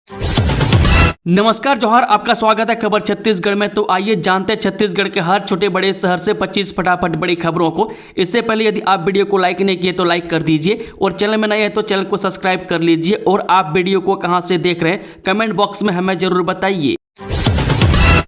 नमस्कार जोहार, आपका स्वागत है खबर छत्तीसगढ़ में। तो आइए जानते हैं छत्तीसगढ़ के हर छोटे बड़े शहर से 25 फटाफट बड़ी खबरों को। इससे पहले यदि आप वीडियो को लाइक नहीं किए तो लाइक कर दीजिए और चैनल में नए हैं तो चैनल को सब्सक्राइब कर लीजिए। और आप वीडियो को कहां से देख रहे हैं कमेंट बॉक्स में हमें जरूर बताइए।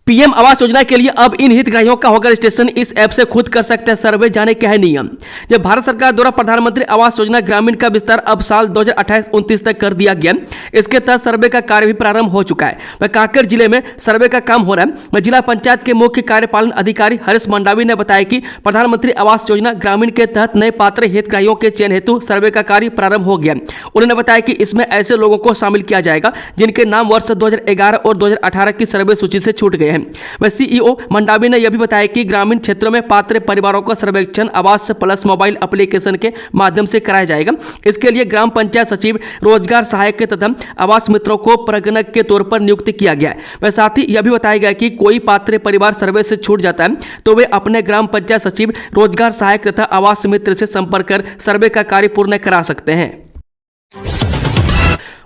पीएम आवास योजना के लिए अब इन हितग्राहियों का होगा रजिस्ट्रेशन। इस ऐप से खुद कर सकते हैं सर्वे, जाने क्या है नियम। जब भारत सरकार द्वारा प्रधानमंत्री आवास योजना ग्रामीण का विस्तार अब साल 2028-29 तक कर दिया गया। इसके तहत सर्वे का कार्य भी प्रारंभ हो चुका है। वह कांकेर जिले में सर्वे का काम हो रहा है। जिला पंचायत के मुख्य कार्यपालन अधिकारी हरीश मंडावी ने बताया कि प्रधानमंत्री आवास योजना ग्रामीण के तहत नए पात्र हितग्राहियों के चयन हेतु सर्वे का कार्य प्रारंभ हो गया। उन्होंने बताया कि इसमें ऐसे लोगों को शामिल किया जाएगा जिनके नाम वर्ष 2011 और 2018 की सर्वे सूची से छूट गए हैं। वह सीईओ मंडावी ने यह भी बताया कि ग्रामीण क्षेत्रों में पात्र परिवारों का सर्वेक्षण आवास प्लस मोबाइल एप्लीकेशन के माध्यम से कराया जाएगा। इसके लिए ग्राम पंचायत सचिव, रोजगार सहायक तथा आवास मित्रों को प्रगणक के तौर पर नियुक्त किया गया है। वह साथ ही यह भी बताया गया कि कोई पात्र परिवार सर्वे से छूट जाता है तो वे अपने ग्राम पंचायत सचिव, रोजगार सहायक तथा आवास मित्र से संपर्क कर सर्वे का कार्य पूर्ण करा सकते हैं।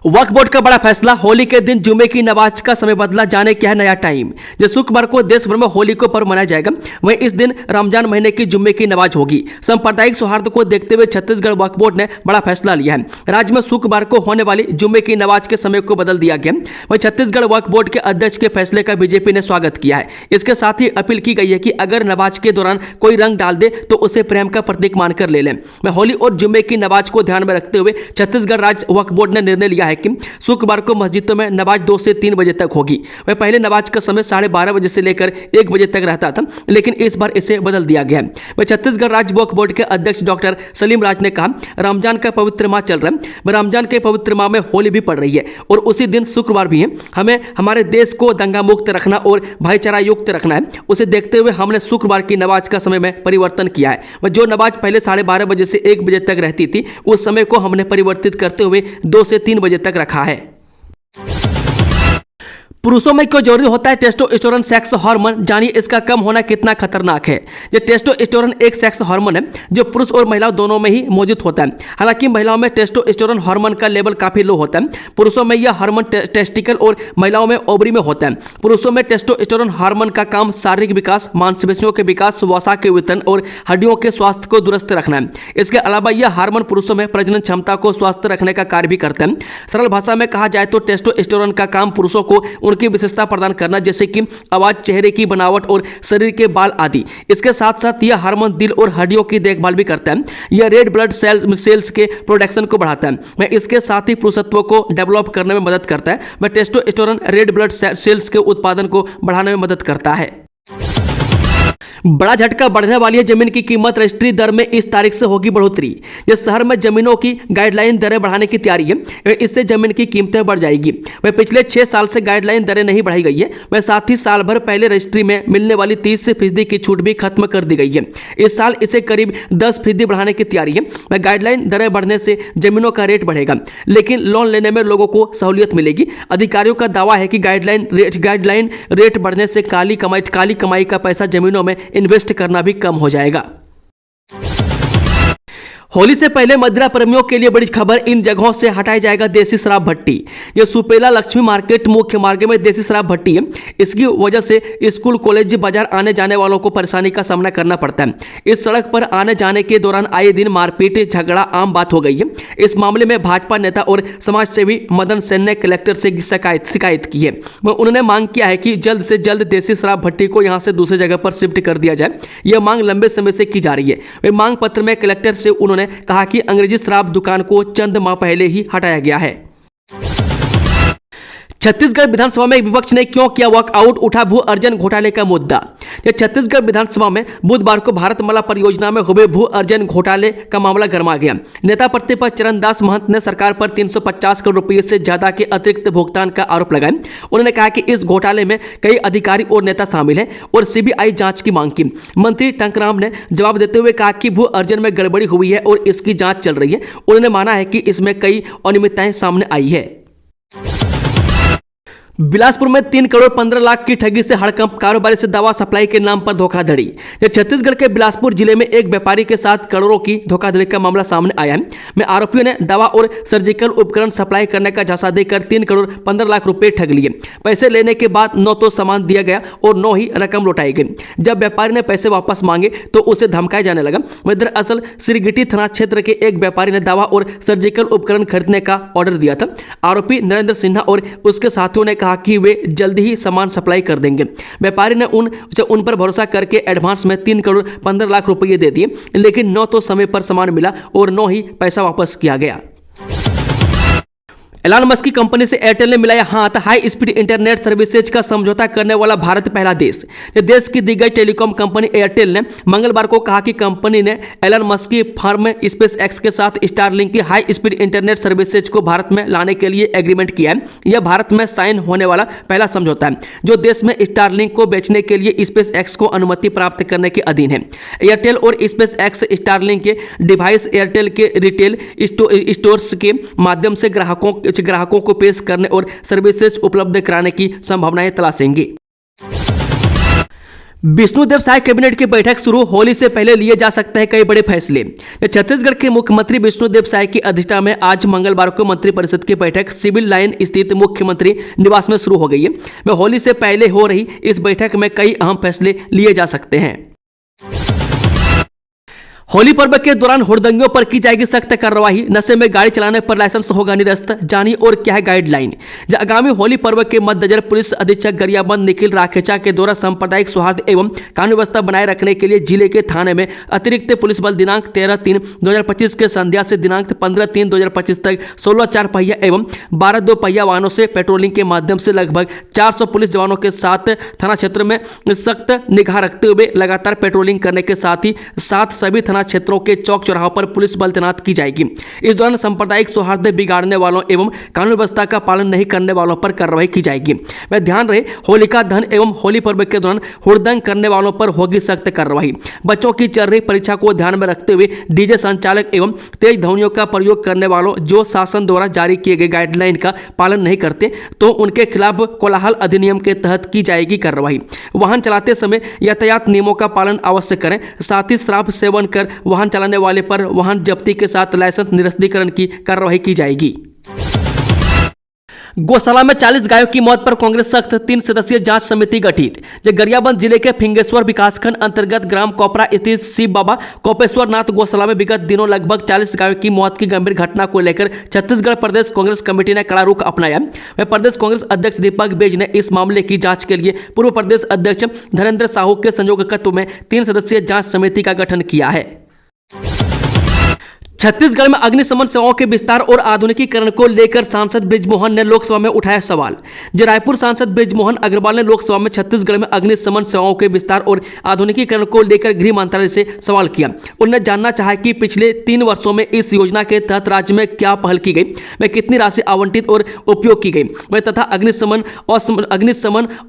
वक्फ बोर्ड का बड़ा फैसला, होली के दिन जुमे की नमाज का समय बदला, जाने क्या है नया टाइम। जो शुक्रवार को देश भर में होली को पर्व मनाया जाएगा, वहीं इस दिन रमजान महीने की जुम्मे की नमाज होगी। सांप्रदायिक सौहार्द को देखते हुए छत्तीसगढ़ वक्फ बोर्ड ने बड़ा फैसला लिया है। राज्य में शुक्रवार को होने वाली जुम्मे की नमाज के समय को बदल दिया गया। वहीं छत्तीसगढ़ वक्फ बोर्ड के अध्यक्ष के फैसले का बीजेपी ने स्वागत किया है। इसके साथ ही अपील की गई है कि अगर नमाज के दौरान कोई रंग डाल दे तो उसे प्रेम का प्रतीक मानकर ले लें। होली और जुम्मे की नमाज को ध्यान में रखते हुए छत्तीसगढ़ राज्य वक्फ बोर्ड ने निर्णय लिया है कि शुक्रवार को मस्जिदों में नमाज 2 से 3 बजे तक होगी। वह पहले नमाज का समय 12:30 बजे से लेकर 1 बजे तक रहता था, लेकिन इस बार इसे बदल दिया गया है। वह छत्तीसगढ़ राज्य वक्फ बोर्ड के अध्यक्ष डॉक्टर सलीम राज ने कहा, रमजान का पवित्र माह चल रहा है। रमजान के पवित्र माह में होली भी पड़ रही है और उसी दिन शुक्रवार भी है। हमें हमारे देश को दंगा मुक्त रखना और भाईचारा युक्त रखना है। उसे देखते हुए हमने शुक्रवार की नमाज का समय में परिवर्तन किया है। वह जो नमाज पहले 12:30 बजे से 1 बजे तक रहती थी, उस समय को हमने परिवर्तित करते हुए 2 से 3 बजे तक रखा है। पुरुषों में क्यों जरूरी होता है टेस्टोस्टेरोन सेक्स हार्मोन, जानिए इसका कम होना कितना खतरनाक है। ये टेस्टोस्टेरोन एक सेक्स हार्मोन है जो पुरुष और महिलाओं दोनों में ही मौजूद होता है। हालांकि महिलाओं में टेस्टोस्टेरोन हार्मोन का लेवल काफी लो होता है। पुरुषों में यह हार्मोन टेस्टिकल और महिलाओं में ओवरी में होता है। पुरुषों में टेस्टोस्टेरोन हार्मोन का काम शारीरिक विकास, मांसपेशियों के विकास, वसा के वितरण और हड्डियों के स्वास्थ्य को दुरुस्त रखना है। इसके अलावा यह हार्मोन पुरुषों में प्रजनन क्षमता को स्वस्थ रखने का कार्य भी करता है। सरल भाषा में कहा जाए तो टेस्टोस्टेरोन का काम पुरुषों को उनकी विशेषता प्रदान करना, जैसे कि आवाज, चेहरे की बनावट और शरीर के बाल आदि। इसके साथ साथ यह हार्मोन दिल और हड्डियों की देखभाल भी करता है। यह रेड ब्लड सेल्स के प्रोडक्शन को बढ़ाता है। वह इसके साथ ही पुरुषत्व को डेवलप करने में मदद करता है। वह टेस्टोस्टेरोन रेड ब्लड सेल्स के उत्पादन को बढ़ाने में मदद करता है। बड़ा झटका, बढ़ने वाली है जमीन की कीमत। रजिस्ट्री दर में इस तारीख से होगी बढ़ोतरी। यह शहर में जमीनों की गाइडलाइन दरें बढ़ाने की तैयारी है। इससे जमीन की कीमतें बढ़ जाएगी। वह पिछले 6 साल से गाइडलाइन दरें नहीं बढ़ाई गई है। वह साथ ही साल भर पहले रजिस्ट्री में मिलने वाली 30% की छूट भी खत्म कर दी गई है। इस साल इसे करीब 10% बढ़ाने की तैयारी है। वह गाइडलाइन दरें बढ़ने से जमीनों का रेट बढ़ेगा, लेकिन लोन लेने में लोगों को सहूलियत मिलेगी। अधिकारियों का दावा है कि गाइडलाइन रेट बढ़ने से काली कमाई का पैसा जमीनों में इन्वेस्ट करना भी कम हो जाएगा। होली से पहले मदिरा प्रेमियों के लिए बड़ी खबर, इन जगहों से हटाया जाएगा देसी शराब भट्टी। यह सुपेला लक्ष्मी मार्केट मुख्य मार्ग में देसी शराब भट्टी है। इसकी वजह से स्कूल, कॉलेज, बाजार आने जाने वालों को परेशानी का सामना करना पड़ता है। इस सड़क पर आने जाने के दौरान आए दिन मारपीट झगड़ा आम बात हो गई है। इस मामले में भाजपा नेता और समाज सेवी मदन सेन ने कलेक्टर से शिकायत की है। उन्होंने मांग किया है कि जल्द से जल्द देसी शराब भट्टी को यहां से दूसरी जगह पर शिफ्ट कर दिया जाए। यह मांग लंबे समय से की जा रही है। वे मांग पत्र में कलेक्टर से उन्होंने कहा कि अंग्रेजी शराब दुकान को चंद माह पहले ही हटाया गया है। छत्तीसगढ़ विधानसभा में विपक्ष ने क्यों किया वॉकआउट, उठा भू अर्जन घोटाले का मुद्दा। छत्तीसगढ़ विधानसभा में बुधवार को भारतमाला परियोजना में हुए भू अर्जन घोटाले का मामला गर्मा गया। नेता प्रतिपक्ष चरणदास महंत ने सरकार पर 350 करोड़ रुपये से ज्यादा के अतिरिक्त भुगतान का आरोप लगाया। उन्होंने कहा कि इस घोटाले में कई अधिकारी और नेता शामिल हैं और सीबीआई जांच की मांग की। मंत्री टंकराम ने जवाब देते हुए कहा कि भू अर्जन में गड़बड़ी हुई है और इसकी जांच चल रही है। उन्होंने माना है कि इसमें कई अनियमितताएं सामने आई है। बिलासपुर में 3 करोड़ 15 लाख की ठगी से हड़कंप, कारोबारी से दवा सप्लाई के नाम पर धोखाधड़ी। छत्तीसगढ़ के बिलासपुर जिले में एक व्यापारी के साथ करोड़ों की धोखाधड़ी का मामला सामने आया है। में आरोपियों ने दवा और सर्जिकल उपकरण सप्लाई करने का झांसा देकर 3 करोड़ 15 लाख रुपए ठग लिए। पैसे लेने के बाद न तो सामान दिया गया और न ही रकम लौटाई गई। जब व्यापारी ने पैसे वापस मांगे तो उसे धमकाया जाने लगा। वह दरअसल सिरगिटी थाना क्षेत्र के एक व्यापारी ने दवा और सर्जिकल उपकरण खरीदने का ऑर्डर दिया था। आरोपी नरेंद्र सिन्हा और उसके साथियों ने कहा कि वे जल्दी ही सामान सप्लाई कर देंगे। व्यापारी ने उन पर भरोसा करके एडवांस में 3 करोड़ 15 लाख रुपए दे दिए, लेकिन न तो समय पर सामान मिला और न ही पैसा वापस किया गया। एलन मस्क की कंपनी से एयरटेल ने मिलाया हाथ, हाई स्पीड इंटरनेट सर्विसेज का समझौता करने वाला भारत पहला देश। देश की दिग्गज टेलीकॉम कंपनी एयरटेल ने मंगलवार को कहा कि कंपनी ने एलन मस्क की फर्म स्पेस एक्स के साथ स्टारलिंक की हाई स्पीड इंटरनेट सर्विसेज को भारत में लाने के लिए एग्रीमेंट किया है। यह भारत में साइन होने वाला पहला समझौता है जो देश में स्टारलिंक को बेचने के लिए स्पेस एक्स को अनुमति प्राप्त करने के अधीन है। एयरटेल और स्पेस एक्स स्टारलिंक के डिवाइस एयरटेल के रिटेल स्टोर्स के माध्यम से ग्राहकों को पेश करने और सर्विसेज उपलब्ध कराने की संभावनाएं तलाशेंगी। विष्णुदेव साय कैबिनेट की बैठक शुरू, होली से पहले लिए जा सकते हैं कई बड़े फैसले। छत्तीसगढ़ के मुख्यमंत्री विष्णुदेव साय की अध्यक्षता में आज मंगलवार को मंत्रिपरिषद की बैठक सिविल लाइन स्थित मुख्यमंत्री निवास में शुरू हो गई है। होली से पहले हो रही इस बैठक में कई अहम फैसले लिए जा सकते हैं। होली पर्व के दौरान हुड़दंगियों पर की जाएगी सख्त कार्रवाई, नशे में गाड़ी चलाने पर लाइसेंस होगा निरस्त। जानिए और क्या है गाइडलाइन। आगामी होली पर्व के मद्देनजर पुलिस अधीक्षक गरियाबंद निखिल राखेचा के द्वारा सांप्रदायिक सौहार्द एवं कानून व्यवस्था बनाए रखने के लिए जिले के थाने में अतिरिक्त पुलिस बल दिनांक 13/3/2025 के संध्या से दिनांक 15/3/2025 तक 16 4 पहिया एवं 12 2 पहिया वाहनों से पेट्रोलिंग के माध्यम से लगभग 400 पुलिस जवानों के साथ थाना क्षेत्र में सख्त निगाह रखते हुए लगातार पेट्रोलिंग करने के साथ ही सभी थाना क्षेत्रों के चौक चौराहों पर पुलिस बल तैनात की जाएगी। इस दौरान सांप्रदायिक सौहार्द बिगाड़ने वालों एवं कानून व्यवस्था का पालन नहीं करने वालों पर कार्रवाई की जाएगी। वह ध्यान रहे, होलिका दहन एवं होली पर्व के दौरान हुड़दंग करने वालों पर होगी सख्त कार्रवाई। बच्चों की चल रही परीक्षा को ध्यान में रखते हुए डीजे संचालक एवं तेज ध्वनियों का प्रयोग करने वालों जो शासन द्वारा जारी किए गए गाइडलाइन का पालन नहीं करते तो उनके खिलाफ कोलाहल अधिनियम के तहत की जाएगी कार्रवाई। वाहन चलाते समय यातायात नियमों का पालन अवश्य करें। साथ ही शराब सेवन कर वाहन चलाने वाले पर वाहन जब्ती के साथ लाइसेंस निरस्तीकरण की कार्रवाई की जाएगी। गौशाला में 40 गायों की मौत पर कांग्रेस सख्त, 3 सदस्यीय जांच समिति गठित। गरियाबंद जिले के फिंगेश्वर विकासखंड अंतर्गत ग्राम कोपरा स्थित शिव बाबा कोपेश्वर नाथ गौशाला में विगत दिनों लगभग 40 गायों की मौत की गंभीर घटना को लेकर छत्तीसगढ़ प्रदेश कांग्रेस कमेटी ने कड़ा रुख अपनाया। वह प्रदेश कांग्रेस अध्यक्ष दीपक बेज ने इस मामले की जांच के लिए पूर्व प्रदेश अध्यक्ष धर्मेंद्र साहू के संयोजकत्व में 3 सदस्यीय जांच समिति का गठन किया है। छत्तीसगढ़ में अग्निशमन सेवाओं के विस्तार और आधुनिकीकरण को लेकर सांसद बृजमोहन ने लोकसभा में उठाया सवाल। रायपुर सांसद बृजमोहन अग्रवाल ने लोकसभा में छत्तीसगढ़ में अग्निशमन सेवाओं के विस्तार और आधुनिकीकरण को लेकर गृह मंत्रालय से सवाल किया। उन्होंने जानना चाहा कि पिछले 3 वर्षों में इस योजना के तहत राज्य में क्या पहल की गई, में कितनी राशि आवंटित और उपयोग की गई, में तथा अग्निशमन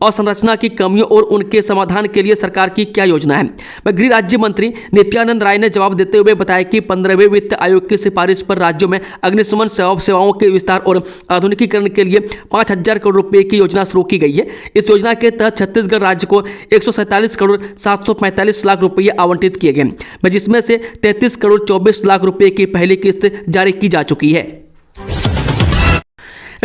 अवसंरचना की कमियों और उनके समाधान के लिए सरकार की क्या योजना है। गृह राज्य मंत्री नित्यानंद राय ने जवाब देते हुए बताया कि 15वें वित्त आयोग की सिफारिश पर राज्यों में अग्निशमन सेवाओं के विस्तार और आधुनिकीकरण के लिए 5,000 करोड़ रुपए की योजना शुरू की गई है। इस योजना के तहत छत्तीसगढ़ राज्य को 147 करोड़ 745 लाख रुपए आवंटित किए गए, जिसमें से 33 करोड़ 24 लाख रुपए की पहली किस्त जारी की जा चुकी है।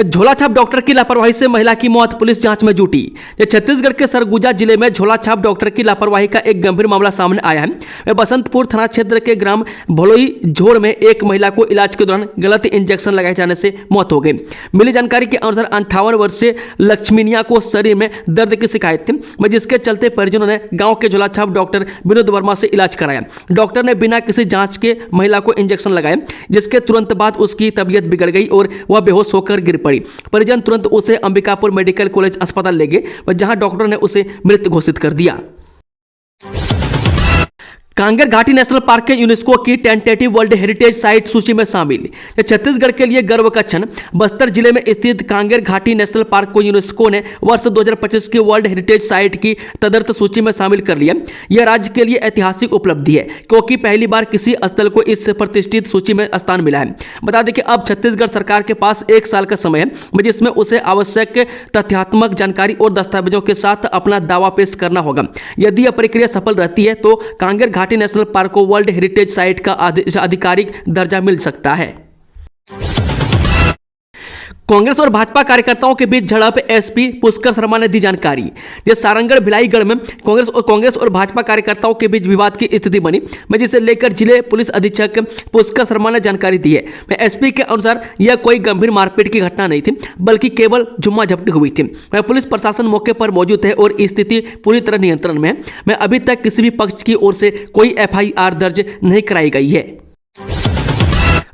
झोलाछाप डॉक्टर की लापरवाही से महिला की मौत, पुलिस जांच में जुटी। छत्तीसगढ़ के सरगुजा जिले में झोलाछाप डॉक्टर की लापरवाही का एक गंभीर मामला सामने आया है। बसंतपुर थाना क्षेत्र के ग्राम भोलोई झोड़ में एक महिला को इलाज के दौरान गलत इंजेक्शन लगाए जाने से मौत हो गई। मिली जानकारी के अनुसार 58 वर्षीय लक्ष्मीनिया को शरीर में दर्द की शिकायत थी, जिसके चलते परिजनों ने गाँव के झोलाछाप डॉक्टर विनोद वर्मा से इलाज कराया। डॉक्टर ने बिना किसी जाँच के महिला को इंजेक्शन लगाया, जिसके तुरंत बाद उसकी तबीयत बिगड़ गई और वह बेहोश होकर गिर पड़ी। परिजन तुरंत उसे अंबिकापुर मेडिकल कॉलेज अस्पताल ले गए, जहां डॉक्टर ने उसे मृत घोषित कर दिया। कांगेर घाटी नेशनल पार्क के यूनेस्को की टेंटेटिव वर्ल्ड हेरिटेज साइट सूची में शामिल। छत्तीसगढ़ के लिए गर्व का क्षण। बस्तर जिले में स्थित कांगेर घाटी नेशनल पार्क को यूनेस्को ने वर्ष 2025 की वर्ल्ड हेरिटेज साइट की तदर्थ सूची में शामिल कर लिया। यह राज्य के लिए ऐतिहासिक उपलब्धि है क्योंकि पहली बार किसी स्थल को इस प्रतिष्ठित सूची में स्थान मिला है। बता दें कि अब छत्तीसगढ़ सरकार के पास 1 साल का समय है जिसमें उसे आवश्यक तथ्यात्मक जानकारी और दस्तावेजों के साथ अपना दावा पेश करना होगा। यदि यह प्रक्रिया सफल रहती है तो कांगेर घाटी नेशनल पार्क को वर्ल्ड हेरिटेज साइट का आधिकारिक दर्जा मिल सकता है। कांग्रेस और भाजपा कार्यकर्ताओं के बीच झड़प, एसपी पुष्कर शर्मा ने दी जानकारी। जिस सारंगढ़ भिलाईगढ़ में कांग्रेस और भाजपा कार्यकर्ताओं के बीच विवाद की स्थिति बनी, जिसे लेकर जिले पुलिस अधीक्षक पुष्कर शर्मा ने जानकारी दी है। एसपी के अनुसार यह कोई गंभीर मारपीट की घटना नहीं थी बल्कि केवल झुम्मा झपटी हुई थी। पुलिस प्रशासन मौके पर मौजूद है और स्थिति पूरी तरह नियंत्रण में है। अभी तक किसी भी पक्ष की ओर से कोई एफआईआर दर्ज नहीं कराई गई है।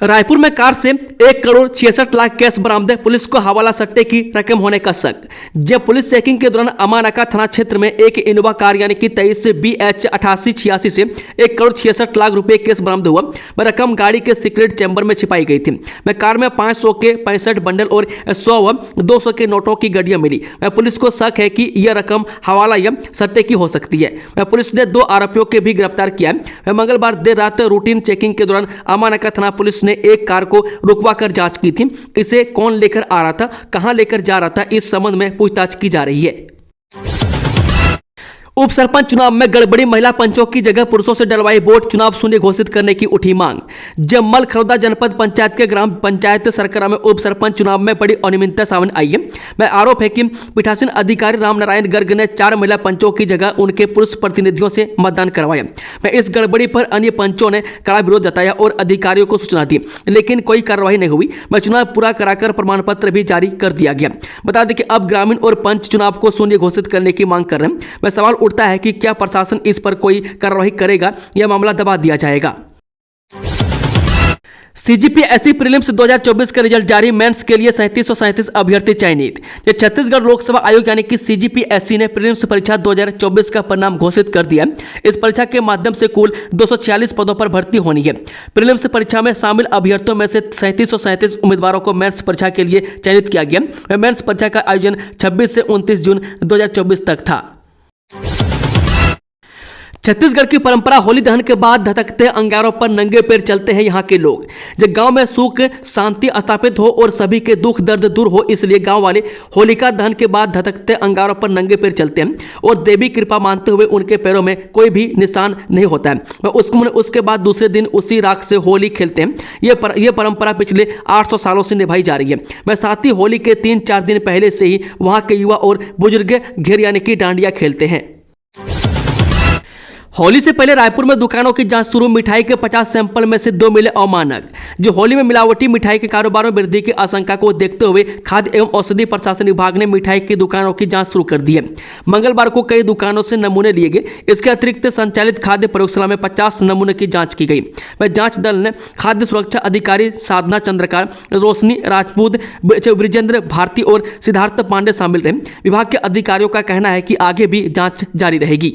रायपुर में कार से 1,66,00,000 कैश बरामद, पुलिस को हवाला सट्टे की रकम होने का शक। जब पुलिस चेकिंग के दौरान अमानका थाना क्षेत्र में एक इनोवा कार यानी कि 23 BH 8886 से 1,66,00,000 रुपए कैश बरामद हुआ। रकम गाड़ी के सीक्रेट चैम्बर में छिपाई गई थी। कार में 500 के 65 बंडल और 100 व 200 के नोटों की गड्डियां मिली। पुलिस को शक है कि यह रकम हवाला या सट्टे की हो सकती है। पुलिस ने 2 आरोपियों के भी गिरफ्तार किया है। मंगलवार देर रात रूटीन चेकिंग के दौरान अमानका थाना पुलिस ने एक कार को रुकवा कर जांच की थी। इसे कौन लेकर आ रहा था, कहां लेकर जा रहा था, इस संबंध में पूछताछ की जा रही है। उप सरपंच चुनाव में गड़बड़ी, महिला पंचों की जगह पुरुषों से डलवाई वोट, चुनाव शून्य घोषित करने की उठी मांग। जब मलखरौदा जनपद पंचायत के ग्राम पंचायत सरकरा में उप सरपंच चुनाव में बड़ी अनियमितता सामने आई है। में आरोप है कि पीठासीन अधिकारी रामनारायण गर्ग ने 4 महिला पंचों की जगह उनके पुरुष प्रतिनिधियों से मतदान करवाया। इस गड़बड़ी पर अन्य पंचों ने कड़ा विरोध जताया और अधिकारियों को सूचना दी, लेकिन कोई कार्रवाई नहीं हुई। चुनाव पूरा कराकर प्रमाण पत्र भी जारी कर दिया गया। बता दें कि अब ग्रामीण और पंच चुनाव को शून्य घोषित करने की मांग कर रहे हैं। सवाल उठता है कि क्या प्रशासन इस पर कोई कार्रवाई करेगा या मामला दबा दिया जाएगा। सीजीपीएससी प्रीलिम्स 2024 का रिजल्ट जारी, मेंस के लिए 3737 अभ्यर्थी चयनित। छत्तीसगढ़ लोकसेवा आयोग यानी कि सीजीपीएससी ने प्रीलिम्स परीक्षा 2024 का परिणाम घोषित कर दिया। इस परीक्षा के माध्यम से कुल 246 पदों पर भर्ती होनी है। प्रीलिम्स परीक्षा में शामिल अभ्यर्थियों में से 3737 उम्मीदवारों को मेंस परीक्षा के लिए चयनित किया गया। मेंस परीक्षा का आयोजन 26 से 29 जून 2024 तक था। छत्तीसगढ़ की परंपरा, होली दहन के बाद धधकते अंगारों पर नंगे पैर चलते हैं यहाँ के लोग। जब गांव में सुख शांति स्थापित हो और सभी के दुख दर्द दूर हो, इसलिए गांव वाले होलिका दहन के बाद धधकते अंगारों पर नंगे पैर चलते हैं और देवी कृपा मानते हुए उनके पैरों में कोई भी निशान नहीं होता है। उसके बाद दूसरे दिन उसी राख से होली खेलते हैं। ये परंपरा पिछले 800 सालों से निभाई जा रही है। साथ ही होली के 3-4 दिन पहले से ही वहाँ के युवा और बुजुर्ग घेर यानी कि डांडिया खेलते हैं। होली से पहले रायपुर में दुकानों की जांच शुरू, मिठाई के 50 सैंपल में से 2 मिले अमानक। जो होली में मिलावटी मिठाई के कारोबार में वृद्धि की आशंका को देखते हुए खाद्य एवं औषधि प्रशासन विभाग ने मिठाई की दुकानों की जांच शुरू कर दी है। मंगलवार को कई दुकानों से नमूने लिए गए। इसके अतिरिक्त संचालित खाद्य प्रयोगशाला में 50 नमूने की जांच की गई। जांच दल ने खाद्य सुरक्षा अधिकारी साधना चंद्रकार, रोशनी राजपूत, ब्रिजेंद्र भारती और सिद्धार्थ पांडे शामिल रहे। विभाग के अधिकारियों का कहना है कि आगे भी जांच जारी रहेगी।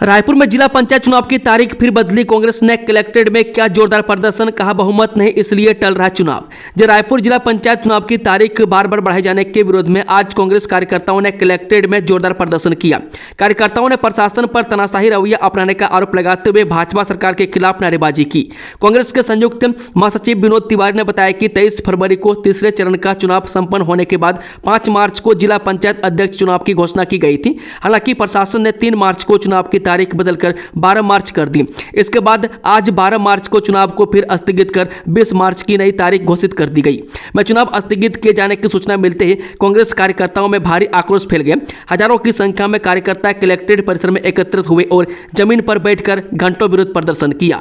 रायपुर में जिला पंचायत चुनाव की तारीख फिर बदली, कांग्रेस ने कलेक्ट्रेट में किया जोरदार प्रदर्शन, कहा बहुमत नहीं इसलिए टल रहा चुनाव। जो रायपुर जिला पंचायत चुनाव की तारीख बार बार बढ़ाए जाने के विरोध में आज कांग्रेस कार्यकर्ताओं ने कलेक्ट्रेट में जोरदार प्रदर्शन किया। कार्यकर्ताओं ने प्रशासन पर तानाशाही रवैया अपनाने का आरोप लगाते हुए भाजपा सरकार के खिलाफ नारेबाजी की। कांग्रेस के संयुक्त महासचिव विनोद तिवारी ने बताया कि 23 फरवरी को तीसरे चरण का चुनाव संपन्न होने के बाद 5 मार्च को जिला पंचायत अध्यक्ष चुनाव की घोषणा की गई थी। हालांकि प्रशासन ने 3 मार्च को चुनाव की तारीख बदलकर 12 मार्च कर दी। इसके बाद आज 12 मार्च को चुनाव को फिर स्थगित कर 20 मार्च की नई तारीख घोषित कर दी गई। चुनाव स्थगित किए जाने की सूचना मिलते ही कांग्रेस कार्यकर्ताओं में भारी आक्रोश फैल गया। हजारों की संख्या में कार्यकर्ता कलेक्ट्रेट परिसर में एकत्रित हुए और जमीन पर बैठकर घंटों विरोध प्रदर्शन किया।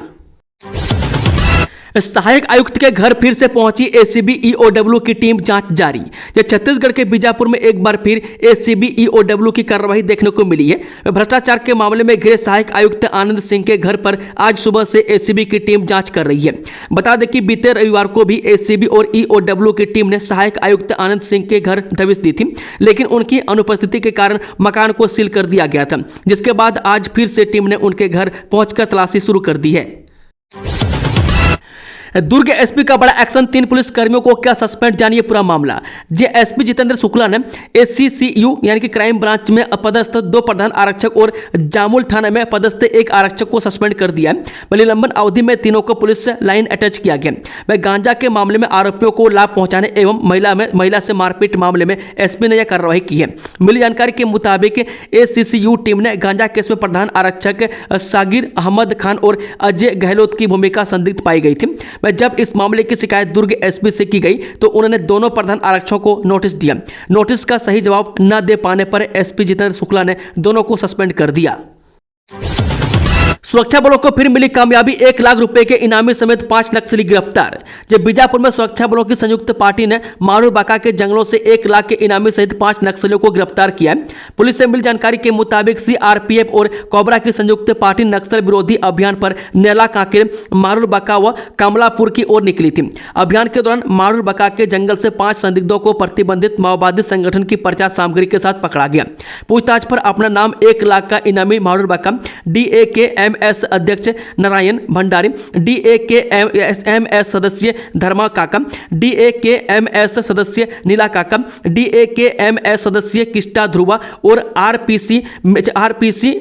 सहायक आयुक्त के घर फिर से पहुंची एसीबी ईओडब्ल्यू की टीम, जांच जारी। ये छत्तीसगढ़ के बीजापुर में एक बार फिर एसीबी ईओडब्ल्यू की कार्रवाई देखने को मिली है। भ्रष्टाचार के मामले में घिरे सहायक आयुक्त आनंद सिंह के घर पर आज सुबह से एसीबी की टीम जांच कर रही है। बता दें कि बीते रविवार को भी एसीबी और ईओडब्ल्यू की टीम ने सहायक आयुक्त आनंद सिंह के घर दबिश दी थी, लेकिन उनकी अनुपस्थिति के कारण मकान को सील कर दिया गया था, जिसके बाद आज फिर से टीम ने उनके घर पहुंचकर तलाशी शुरू कर दी है। दुर्ग एसपी का बड़ा एक्शन, 3 पुलिस कर्मियों को क्या सस्पेंड, जानिए पूरा मामला। एसपी जितेंद्र शुक्ला ने एससीसीयू यानी कि क्राइम ब्रांच में पदस्थ 2 प्रधान आरक्षक और जामुल थाना में पदस्थ 1 आरक्षक को सस्पेंड कर दिया है। निलंबन अवधि में तीनों को पुलिस से लाइन अटैच किया गया। वह गांजा के मामले में आरोपियों को लाभ पहुंचाने एवं महिला से मारपीट मामले में एसपी ने यह कार्रवाई की है। मिली जानकारी के मुताबिक एससीसीयू टीम ने गांजा केस में प्रधान आरक्षक सागिर अहमद खान और अजय गहलोत की भूमिका संदिग्ध पाई गई थी। जब इस मामले की शिकायत दुर्ग एसपी से की गई तो उन्होंने दोनों प्रधान आरक्षकों को नोटिस दिया। नोटिस का सही जवाब न दे पाने पर एसपी जितेंद्र शुक्ला ने दोनों को सस्पेंड कर दिया। सुरक्षा बलों को फिर मिली कामयाबी, 1 लाख रुपए के इनामी समेत 5 नक्सली गिरफ्तार। जब बीजापुर में सुरक्षा बलों की संयुक्त पार्टी ने मारूबाका के जंगलों से 1 लाख के इनामी सहित 5 नक्सलियों को गिरफ्तार किया है। पुलिस से मिली जानकारी के मुताबिक सीआरपीएफ और कोबरा की संयुक्त पार्टी नक्सल विरोधी अभियान पर नेला कांकेर, मारूबाका व कमलापुर की ओर निकली थी। अभियान के दौरान मारूबाका के जंगल से 5 संदिग्धों को प्रतिबंधित माओवादी संगठन की पर्चा सामग्री के साथ पकड़ा गया। पूछताछ पर अपना नाम 1 लाख का इनामी मारूबाका DAKMS अध्यक्ष नारायण भंडारी, DAKMS सदस्य धर्मा काका, DAKMS सदस्य नीला काका, DAKMS सदस्य किष्टा ध्रुवा और आरपीसी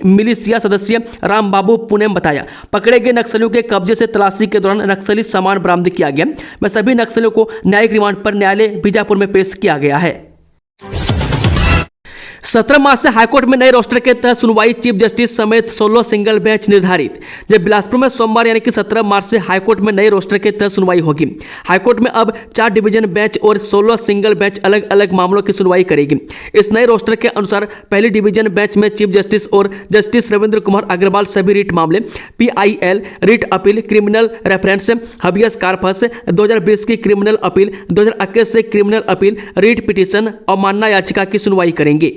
मिलिशिया सदस्य राम बाबू पुणे बताया। पकड़े गए नक्सलियों के कब्जे से तलाशी के दौरान नक्सली सामान बरामद किया गया। वह सभी नक्सलियों को न्यायिक रिमांड पर न्यायालय बीजापुर में पेश किया गया है। 17 मार्च से हाईकोर्ट में नए रोस्टर के तहत सुनवाई, चीफ जस्टिस समेत 16 सिंगल बेंच निर्धारित। जब बिलासपुर में सोमवार यानी कि 17 मार्च से हाईकोर्ट में नए रोस्टर के तहत सुनवाई होगी। हाईकोर्ट में अब 4 डिवीजन बेंच और 16 सिंगल बेंच अलग अलग मामलों की सुनवाई करेगी। इस नए रोस्टर के अनुसार पहली डिवीजन बेंच में चीफ जस्टिस और जस्टिस रविंद्र कुमार अग्रवाल सभी रीट मामले, PIL, writ appeal, criminal reference, habeas corpus, 2020 की क्रिमिनल अपील, 2021 से क्रिमिनल अपील, रीट पिटीशन और मानना याचिका की सुनवाई करेंगे।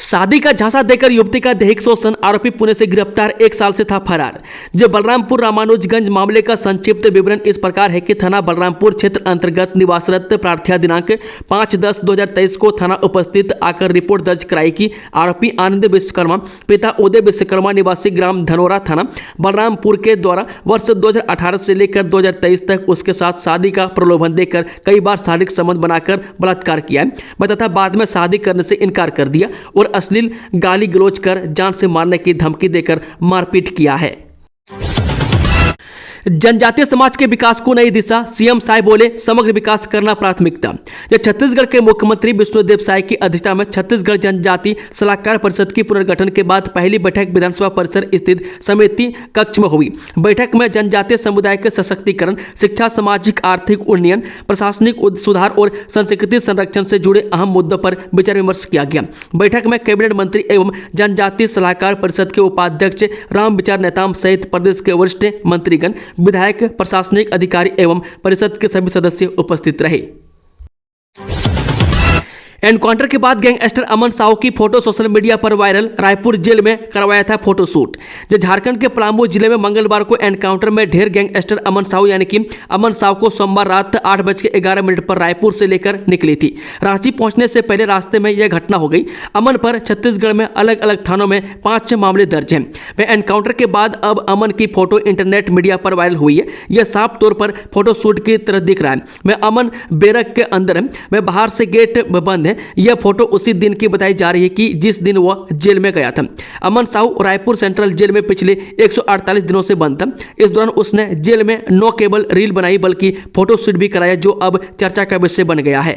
शादी का झांसा देकर युवती का दैहिक शोषण, आरोपी पुणे से गिरफ्तार, 1 साल से था फरार। जो बलरामपुर रामानुजगंज मामले का संक्षिप्त विवरण इस प्रकार है कि थाना बलरामपुर क्षेत्र अंतर्गत निवासरत प्रार्थया दिनांक 5/10/2023 को थाना उपस्थित आकर रिपोर्ट दर्ज कराई कि आरोपी आनंद विश्वकर्मा पिता उदय विश्वकर्मा निवासी ग्राम धनोरा थाना बलरामपुर के द्वारा वर्ष 2018 से लेकर 2023 तक उसके साथ शादी का प्रलोभन देकर कई बार शारीरिक संबंध बनाकर बलात्कार किया है तथा बाद में शादी करने से इनकार कर दिया और अश्लील गाली गलौज कर जान से मारने की धमकी देकर मारपीट किया है। जनजातीय समाज के विकास को नई दिशा, सीएम साय बोले समग्र विकास करना प्राथमिकता। जब छत्तीसगढ़ के मुख्यमंत्री विष्णुदेव साय की अध्यक्षता में छत्तीसगढ़ जनजाति सलाहकार परिषद की पुनर्गठन के बाद पहली बैठक विधानसभा परिसर स्थित समिति कक्ष में हुई। बैठक में जनजातीय समुदाय के सशक्तिकरण, शिक्षा, सामाजिक आर्थिक उन्नयन, प्रशासनिक सुधार और संस्कृति संरक्षण से जुड़े अहम मुद्दों पर विचार विमर्श किया गया। बैठक में कैबिनेट मंत्री एवं जनजातीय सलाहकार परिषद के उपाध्यक्ष राम विचार नेताम सहित प्रदेश के वरिष्ठ मंत्रीगण, विधायक, प्रशासनिक अधिकारी एवं परिषद के सभी सदस्य उपस्थित रहे। एनकाउंटर के बाद गैंगस्टर अमन साहू की फोटो सोशल मीडिया पर वायरल, रायपुर जेल में करवाया था फोटोशूट। जो झारखंड के पलामू जिले में मंगलवार को एनकाउंटर में ढेर गैंगस्टर अमन साहू यानी कि अमन साहू को सोमवार रात 8:11 पर रायपुर से लेकर निकली थी। रांची पहुंचने से पहले रास्ते में यह घटना हो गई। अमन पर छत्तीसगढ़ में अलग अलग थानों में 5 मामले दर्ज हैं। वह एनकाउंटर के बाद अब अमन की फोटो इंटरनेट मीडिया पर वायरल हुई है। यह साफ तौर पर फोटोशूट की तरह दिख रहा है। वह अमन बैरक के अंदर है, वह बाहर से गेट बंद है। यह फोटो उसी दिन की बताई जा रही है कि जिस दिन वह जेल में गया था। अमन साहू रायपुर सेंट्रल जेल में पिछले 148 दिनों से बंद था। इस दौरान उसने जेल में न केवल रील बनाई बल्कि फोटोशूट भी कराया, जो अब चर्चा का विषय बन गया है।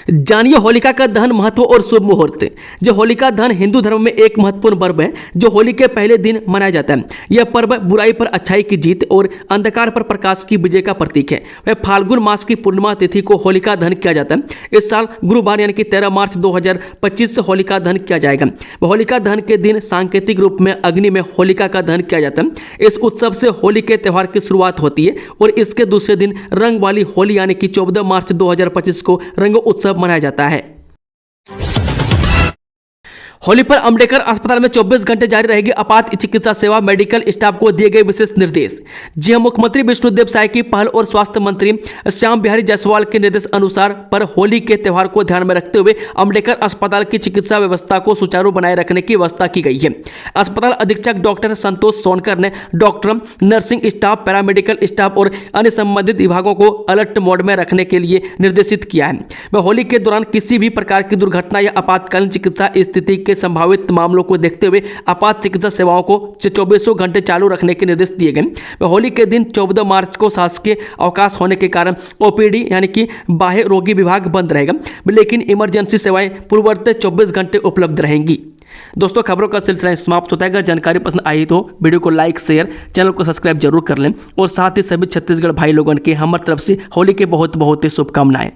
जानिए होलिका का दहन महत्व और शुभ मुहूर्त। जो होलिका दहन हिंदू धर्म में एक महत्वपूर्ण पर्व है जो होली के पहले दिन मनाया जाता है। यह पर्व बुराई पर अच्छाई की जीत और अंधकार पर प्रकाश की विजय का प्रतीक है। वह फाल्गुन मास की पूर्णिमा तिथि को होलिका दहन किया जाता है। इस साल गुरुवार यानी कि 13 मार्च 2025 से होलिका दहन किया जाएगा। होलिका दहन के दिन सांकेतिक रूप में अग्नि में होलिका का दहन किया जाता है। इस उत्सव से होली के त्यौहार की शुरुआत होती है और इसके दूसरे दिन रंग वाली होली यानी कि 14 मार्च 2025 को रंग उत्सव मनाया जाता है। होली पर अम्बेडकर अस्पताल में 24 घंटे जारी रहेगी आपात चिकित्सा सेवा, मेडिकल स्टाफ को दिए गए विशेष निर्देश। जी हां, मुख्यमंत्री विष्णुदेव साय की पहल और स्वास्थ्य मंत्री श्याम बिहारी जायसवाल के निर्देश अनुसार पर होली के त्यौहार को ध्यान में रखते हुए अम्बेडकर अस्पताल की चिकित्सा व्यवस्था को सुचारू बनाए रखने की व्यवस्था की गई है। अस्पताल अधीक्षक डॉक्टर संतोष सोनकर ने doctor, nursing staff, paramedical staff और अन्य संबंधित विभागों को अलर्ट मोड में रखने के लिए निर्देशित किया है। वह होली के दौरान किसी भी प्रकार की दुर्घटना या आपातकालीन चिकित्सा स्थिति के संभावित मामलों को देखते हुए आपात चिकित्सा सेवाओं को 24 घंटे चालू रखने के निर्देश दिए गए। होली के दिन 14 मार्च को शासकीय अवकाश होने के कारण ओपीडी यानी कि बाह्य रोगी विभाग बंद रहेगा, लेकिन इमरजेंसी सेवाएं पूर्ववत 24 घंटे उपलब्ध रहेंगी। दोस्तों, खबरों का सिलसिला समाप्त होता है। अगर जानकारी पसंद आई तो वीडियो को लाइक, शेयर, चैनल को सब्सक्राइब जरूर कर लें और साथ ही सभी छत्तीसगढ़ भाई लोगों के हमारी तरफ से होली के बहुत बहुत शुभकामनाएं।